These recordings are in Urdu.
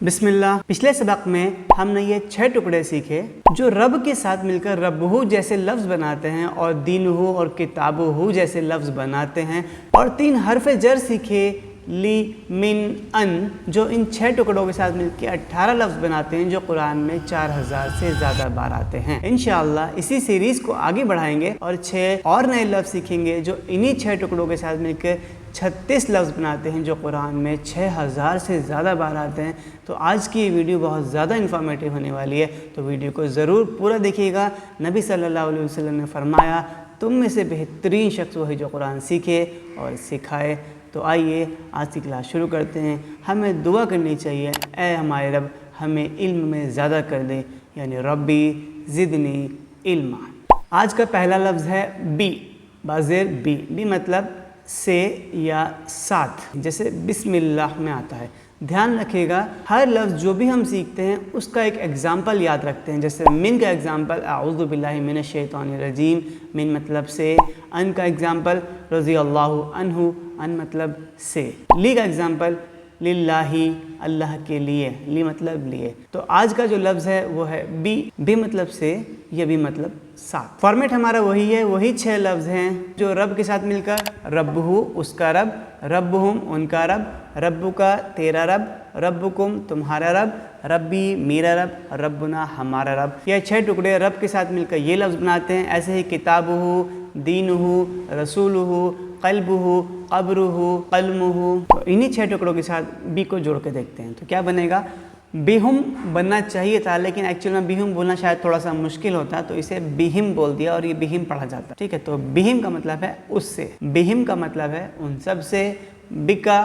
بسم اللہ۔ پچھلے سبق میں ہم نے یہ 6 ٹکڑے سیکھے جو رب کے ساتھ مل کر ربہو جیسے لفظ بناتے ہیں اور دینہو اور کتابہو جیسے لفظ بناتے ہیں، اور 3 حرف جر سیکھے، لی، من، ان، جو ان 6 ٹکڑوں کے ساتھ مل کے 18 لفظ بناتے ہیں جو قرآن میں 4000 سے زیادہ بار آتے ہیں۔ انشاءاللہ اسی سیریز کو آگے بڑھائیں گے اور 6 اور نئے لفظ سیکھیں گے جو انہی 6 ٹکڑوں کے ساتھ مل کے 36 لفظ بناتے ہیں جو قرآن میں 6000 سے زیادہ بار آتے ہیں۔ تو آج کی یہ ویڈیو بہت زیادہ انفارمیٹیو ہونے والی ہے، تو ویڈیو کو ضرور پورا دیکھیے گا۔ نبی صلی اللہ علیہ وسلم نے فرمایا، تم میں سے بہترین شخص وہی جو قرآن سیکھے اور سکھائے۔ تو آئیے آج کی کلاس شروع کرتے ہیں۔ ہمیں دعا کرنی چاہیے، اے ہمارے رب ہمیں علم میں زیادہ کر دے، یعنی ربی زدنی علما۔ آج کا پہلا لفظ ہے بی، بازیر بی۔ بی مطلب سے یا ساتھ، جیسے بسم اللہ میں آتا ہے۔ دھیان رکھیے گا، ہر لفظ جو بھی ہم سیکھتے ہیں اس کا ایک ایگزامپل یاد رکھتے ہیں۔ جیسے من کا ایگزامپل اعوذ باللہ من الشیطان الرجیم، من مطلب سے۔ ان کا ایگزامپل رضی اللہ عنہ، ان مطلب سے۔ لی کا ایگزامپل للہ، اللہ کے لیے، لی مطلب لیے۔ تو آج کا جو لفظ ہے وہ ہے بی۔ بی مطلب سے، یا بی مطلب ساتھ۔ فارمیٹ ہمارا وہی ہے، وہی 6 لفظ ہیں جو رب کے ساتھ مل کر ربہو اس کا رب، ربہم ان کا رب، ربکا تیرا رب، ربکم تمہارا رب، ربی میرا رب، ربنا ہمارا رب۔ یہ 6 ٹکڑے رب کے ساتھ مل کر یہ لفظ بناتے ہیں۔ ایسے ہی کتابہو، دینہو، رسولہو، قلبہو، قبرہو، قلمہو۔ تو انہی 6 ٹکڑوں کے ساتھ بی کو جوڑ کے دیکھتے ہیں تو کیا بنے گا۔ بہم بننا چاہیے تھا، لیکن ایکچوئل میں بہم بولنا شاید تھوڑا سا مشکل ہوتا، تو اسے بہم بول دیا اور یہ بہم پڑھا جاتا۔ ٹھیک ہے، تو بہم کا مطلب ہے اس سے، بہم کا مطلب ہے ان سب سے، بکا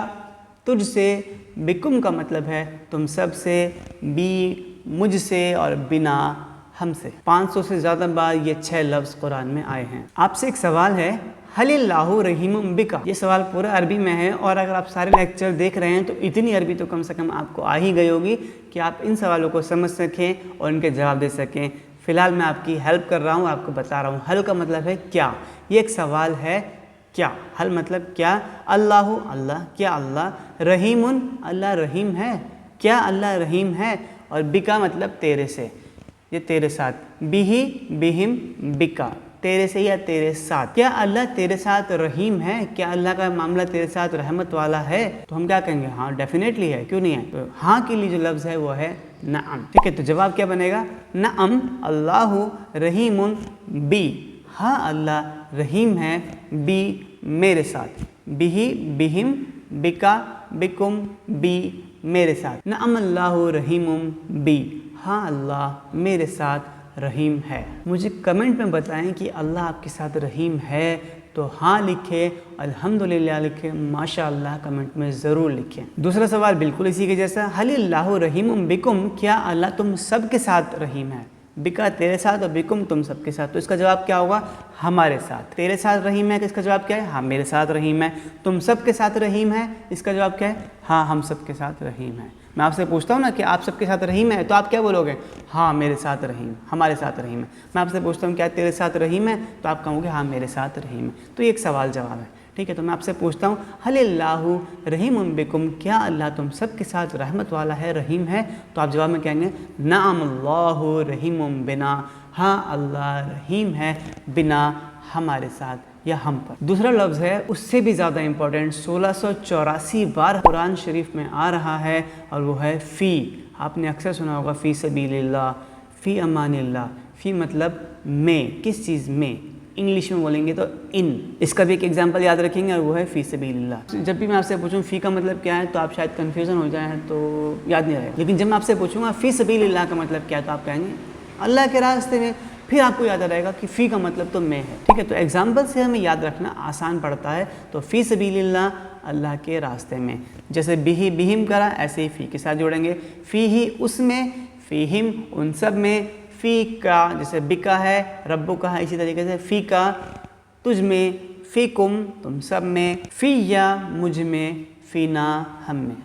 تجھ سے، بکم کا مطلب ہے تم سب سے، بی مجھ سے، اور بنا ہم سے۔ 500 سے زیادہ بار یہ 6 لفظ قرآن میں آئے ہیں۔ آپ سے ایک سوال ہے، حل اللہ رحیم بکا۔ یہ سوال پورا عربی میں ہے، اور اگر آپ سارے لیکچر دیکھ رہے ہیں تو اتنی عربی تو کم سے کم آپ کو آ ہی گئی ہوگی کہ آپ ان سوالوں کو سمجھ سکیں اور ان کے جواب دے سکیں۔ فی الحال میں آپ کی ہیلپ کر رہا ہوں، آپ کو بتا رہا ہوں۔ حل کا مطلب ہے کیا، یہ ایک سوال ہے کیا۔ حل مطلب کیا، اللہ اللہ، کیا اللہ، رحیم اللہ رحیم ہے، کیا اللہ رحیم ہے، اور بکا مطلب تیرے سے، یہ تیرے ساتھ، بھی بہم بکا، تیرے سے یا تیرے ساتھ۔ کیا اللہ تیرے ساتھ رحیم ہے، کیا اللہ کا معاملہ تیرے ساتھ رحمت والا ہے؟ تو ہم کیا کہیں گے، ہاں ڈیفینیٹلی ہے، کیوں نہیں ہے۔ تو ہاں کے لیے جو لفظ ہے وہ ہے نعم۔ ٹھیک ہے، تو جواب کیا بنے گا، نعم اللہ رحیم بی، ہاں اللہ رحیم ہے بی میرے ساتھ، بھی بہم بکا بکم بی میرے ساتھ، نعم اللہ رحیم بی، ہاں اللہ میرے ساتھ رحیم ہے۔ مجھے کمنٹ میں بتائیں کہ اللہ آپ کے ساتھ رحیم ہے، تو ہاں لکھیں، الحمدللہ لکھیں، ماشاءاللہ کمنٹ میں ضرور لکھیں۔ دوسرا سوال بالکل اسی کے جیسا، حل اللہ رحیم بکم، کیا اللہ تم سب کے ساتھ رحیم ہے، بکا تیرے ساتھ اور بکم تم سب کے ساتھ۔ تو اس کا جواب کیا ہوگا، ہمارے ساتھ۔ تیرے ساتھ رحیم ہے، اس کا جواب کیا ہے، ہاں میرے ساتھ رحیم ہے۔ تم سب کے ساتھ رحیم ہے، اس کا جواب کیا ہے، ہاں ہم سب کے ساتھ رحیم ہے۔ میں آپ سے پوچھتا ہوں نا کہ آپ سب کے ساتھ رحیم ہے، تو آپ کیا بولو گے، ہاں میرے ساتھ رحیم، ہمارے ساتھ رحیم ہے۔ میں آپ سے پوچھتا ہوں کیا تیرے ساتھ رحیم ہے، تو آپ کہو گے ہاں میرے ساتھ رحیم ہے۔ تو یہ ایک سوال جواب ہے۔ ٹھیک ہے، تو میں آپ سے پوچھتا ہوں، حل اللہ رحیم بکم، کیا اللہ تم سب کے ساتھ رحمت والا ہے، رحیم ہے؟ تو آپ جواب میں کہیں گے، نعم اللہ رحیم بنا، ہاں اللہ رحیم ہے بنا، ہمارے ساتھ یا ہم پر۔ دوسرا لفظ ہے اس سے بھی زیادہ امپورٹنٹ، 1684 بار قرآن شریف میں آ رہا ہے، اور وہ ہے فی۔ آپ نے اکثر سنا ہوگا فی سبیل اللہ، فی امان اللہ۔ فی مطلب میں، کس چیز میں، انگلش میں بولیں گے تو ان۔ اس کا بھی ایک ایگزامپل یاد رکھیں گے، اور وہ ہے فی سبیل اللہ۔ جب بھی میں آپ سے پوچھوں فی کا مطلب کیا ہے تو آپ شاید کنفیوژن ہو جائیں تو یاد نہیں رہے گا، لیکن جب میں آپ سے پوچھوں گا فی سبیل اللہ کا مطلب کیا ہے تو آپ کہیں گے اللہ کے راستے میں، پھر آپ کو یاد رہے گا کہ فی کا مطلب تو میں ہے۔ ٹھیک ہے، تو ایگزامپل سے ہمیں یاد رکھنا آسان پڑتا ہے۔ تو فی سبیل اللہ، اللہ کے راستے میں۔ جیسے بھی بہم کرا، ایسے ہی فی کے ساتھ جوڑیں گے، فی ہی اس میں، فیہم ان سب میں، فی کا جیسے بکا ہے، ربو کا ہے، اسی طریقے سے فی کا تجھ میں، فی کم تم سب میں، فی یا مجھ میں، فینا ہم میں،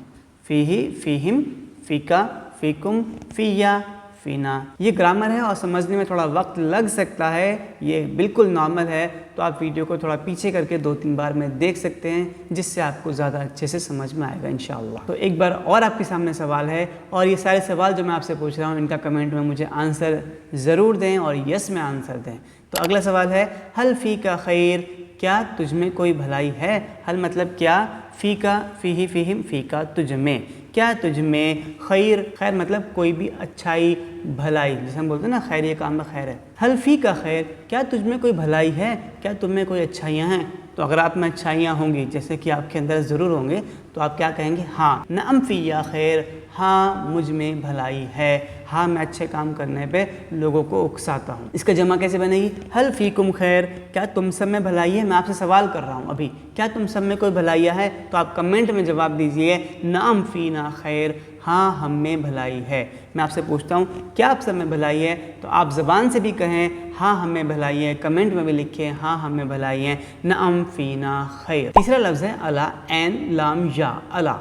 فی ہی فیہم، فی کا فی کم، فی یا فینا. یہ گرامر ہے اور سمجھنے میں تھوڑا وقت لگ سکتا ہے, یہ بالکل نارمل ہے, تو آپ ویڈیو کو تھوڑا پیچھے کر کے 2-3 بار میں دیکھ سکتے ہیں, جس سے آپ کو زیادہ اچھے سے سمجھ میں آئے گا انشاءاللہ. تو ایک بار اور آپ کے سامنے سوال ہے, اور یہ سارے سوال جو میں آپ سے پوچھ رہا ہوں ان کا کمنٹ میں مجھے آنسر ضرور دیں اور یس میں آنسر دیں. تو اگلا سوال ہے حل فی کا خیر, کیا تجھ میں کوئی بھلائی ہے. حل مطلب کیا, فی کا فیہی فیہم, فی کا تجھ میں, کیا تجھ میں, خیر خیر مطلب کوئی بھی اچھائی بھلائی, جیسے ہم بولتے ہیں نا خیر یہ کام میں خیر ہے. حل فی کا خیر, کیا تجھ میں کوئی بھلائی ہے, کیا تم میں کوئی اچھائیاں ہیں. تو اگر آپ میں اچھائیاں ہوں گی جیسے کہ آپ کے اندر ضرور ہوں گے تو آپ کیا کہیں گے, ہاں. نعم فی یا خیر, ہاں مجھ میں بھلائی ہے, ہاں میں اچھے کام کرنے پہ لوگوں کو اکساتا ہوں. اس کا جمع کیسے بنے گی, حل فیکم خیر, کیا تم سب میں بھلائی ہے. میں آپ سے سوال کر رہا ہوں ابھی, کیا تم سب میں کوئی بھلائیاں ہے, تو آپ کمنٹ میں جواب دیجئے نعم فینا خیر, ہاں ہم میں بھلائی ہے. میں آپ سے پوچھتا ہوں کیا آپ سب میں بھلائی ہے, تو آپ زبان سے بھی کہیں ہاں ہم میں بھلائی ہے, کمنٹ میں بھی لکھیں ہاں ہم میں بھلائی ہے, نعم فینا خیر. تیسرا لفظ ہے الا, عین لام یا, الا.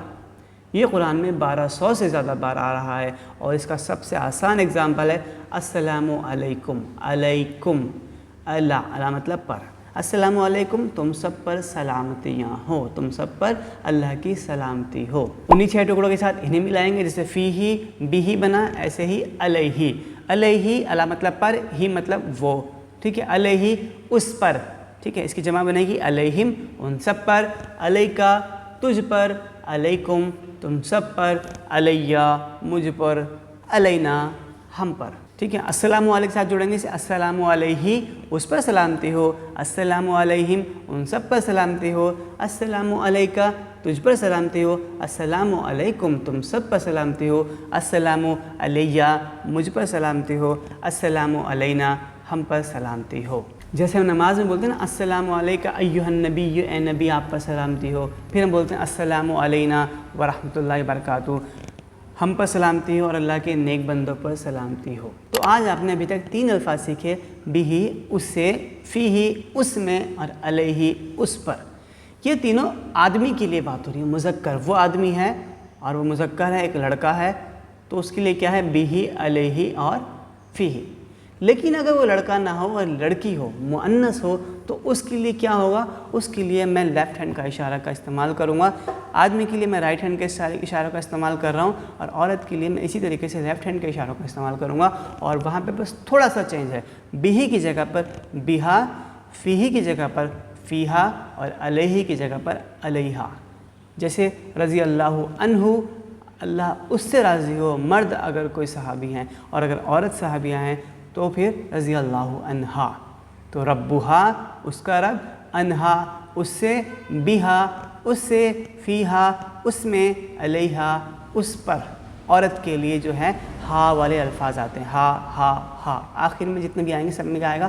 یہ قرآن میں 1200 سے زیادہ بار آ رہا ہے, اور اس کا سب سے آسان اگزامپل ہے السلام علیکم. علیکم, الا, الا مطلب پر. السلام علیکم, تم سب پر سلامتیاں ہو, تم سب پر اللہ کی سلامتی ہو. انہی 6 ٹکڑوں کے ساتھ انہیں ملائیں گے, جیسے فی ہی بھی بنا, ایسے ہی علیہ. علیہ, الا مطلب پر, ہی مطلب وہ, ٹھیک ہے. علیہ اس پر, ٹھیک ہے. اس کی جمع بنے گی علیہم, ان سب پر. علیکا تجھ پر. علیکم تم سب پر. علیہ مجھ پر. علینا ہم پر, ٹھیک ہے. السلام علیکم کے ساتھ جوڑیں گے, السلام علیہ اس پر سلامتی ہو. السلام علیہم ان سب پر سلامتی ہو. السلام علیکہ تجھ پر سلامتی ہو. السلام علیکم تم سب پر سلامتی ہو. السلام علیہ مجھ پر سلامتی ہو. السلام علینا ہم پر سلامتی ہو. جیسے ہم نماز میں بولتے ہیں نا السلام علیکہ ایھا النبی, اے نبی آپ پر سلامتی ہو. پھر ہم بولتے ہیں السلام علینا ورحمۃ اللہ وبرکاتہ, ہم پر سلامتی ہو اور اللہ کے نیک بندوں پر سلامتی ہو. تو آج آپ نے ابھی تک 3 الفاظ سیکھے, بھی اس سے, فی ہی اس میں, اور علیہ اس پر. یہ تینوں آدمی کے لیے بات ہو رہی ہے. مذکر وہ آدمی ہے اور وہ مذکر ہے, ایک لڑکا ہے, تو اس کے لیے کیا ہے, بھی, علیہ اور فی ہی. لیکن اگر وہ لڑکا نہ ہو اور لڑکی ہو, مؤنث ہو, تو اس کے لیے کیا ہوگا, اس کے لیے میں لیفٹ ہینڈ کا اشارہ کا استعمال کروں گا. آدمی کے لیے میں رائٹ ہینڈ کے اشاروں کا استعمال کر رہا ہوں, اور عورت کے لیے میں اسی طریقے سے لیفٹ ہینڈ کے اشاروں کا استعمال کروں گا. اور وہاں پہ بس تھوڑا سا چینج ہے, بھی کی جگہ پر بیہا, فی کی جگہ پر فیہا, اور علیہ کی جگہ پر علیہا. جیسے رضی اللہ عنہ, اللہ اس سے راضی ہو, مرد اگر کوئی صحابی ہیں, اور اگر عورت صحابیہ ہیں تو پھر رضی اللہ عنہا. تو ربہا اس کا رب, انہا اس سے, بیہا اس سے, فیہا اس میں, علیہا اس پر. عورت کے لیے جو ہے ہا والے الفاظ آتے ہیں, ہا ہا ہا, آخر میں جتنے بھی آئیں گے سب میں کیا آئے گا,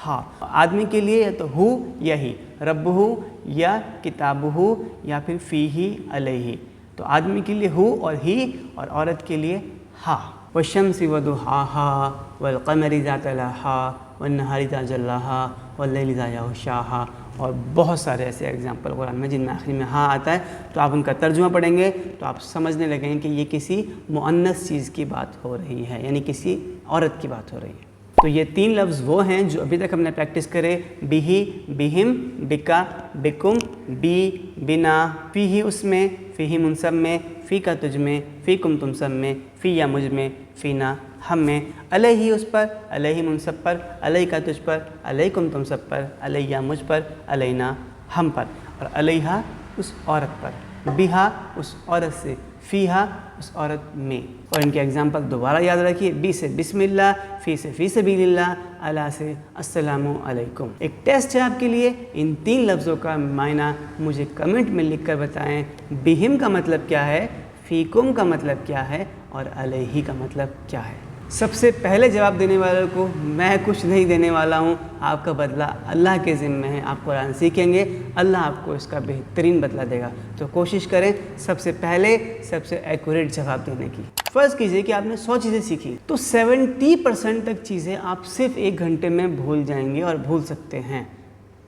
ہا. آدمی کے لیے یا تو ہو یا ہی, ربہ یا کتابہ یا پھر فیہ علیہ. تو آدمی کے لیے ہو اور ہی, اور عورت کے لیے ہا. والشمس وضحاها والقمر اذا تلاها والنهار اذا جلاها واللیل اذا یغشاها. اور بہت سارے ایسے ایگزامپل قرآن میں جن میں آخری میں ہاں آتا ہے. تو آپ ان کا ترجمہ پڑھیں گے تو آپ سمجھنے لگیں گے کہ یہ کسی مؤنث چیز کی بات ہو رہی ہے, یعنی کسی عورت کی بات ہو رہی ہے. تو یہ 3 لفظ وہ ہیں جو ابھی تک ہم نے پریکٹس کرے, بھی, بہم, بکا, بکم, بی, بنا, فی ہی اس میں, فیہم ان سب میں, فی کا تجھ میں, فیکم تم سب میں, فی یا مجھ میں, فینا ہم میں, علیہ اس پر, علیہم ان سب پر, علیہ کا تجھ پر, علیکم تم سب پر, علیہ مجھ پر, علینا ہم پر, اور علیہا اس عورت پر, بیہا اس عورت سے, فیہا اس عورت میں. اور ان کے ایگزامپل دوبارہ یاد رکھیے, بی سے بسم اللہ, فی سے فی سبیل اللہ, علی سے السلام علیکم. ایک ٹیسٹ ہے آپ کے لیے, ان 3 لفظوں کا معنی مجھے کمنٹ میں لکھ کر بتائیں. بہم کا مطلب کیا ہے, فیکم کا مطلب کیا ہے, اور علیہ کا مطلب کیا ہے. سب سے پہلے جواب دینے والوں کو میں کچھ نہیں دینے والا ہوں, آپ کا بدلہ اللہ کے ذمہ ہے. آپ قرآن سیکھیں گے, اللہ آپ کو اس کا بہترین بدلہ دے گا. تو کوشش کریں سب سے پہلے سب سے ایکوریٹ جواب دینے کی. فرض کیجئے کہ آپ نے 100 چیزیں سیکھی, تو 70% تک چیزیں آپ صرف 1 گھنٹے میں بھول جائیں گے اور بھول سکتے ہیں.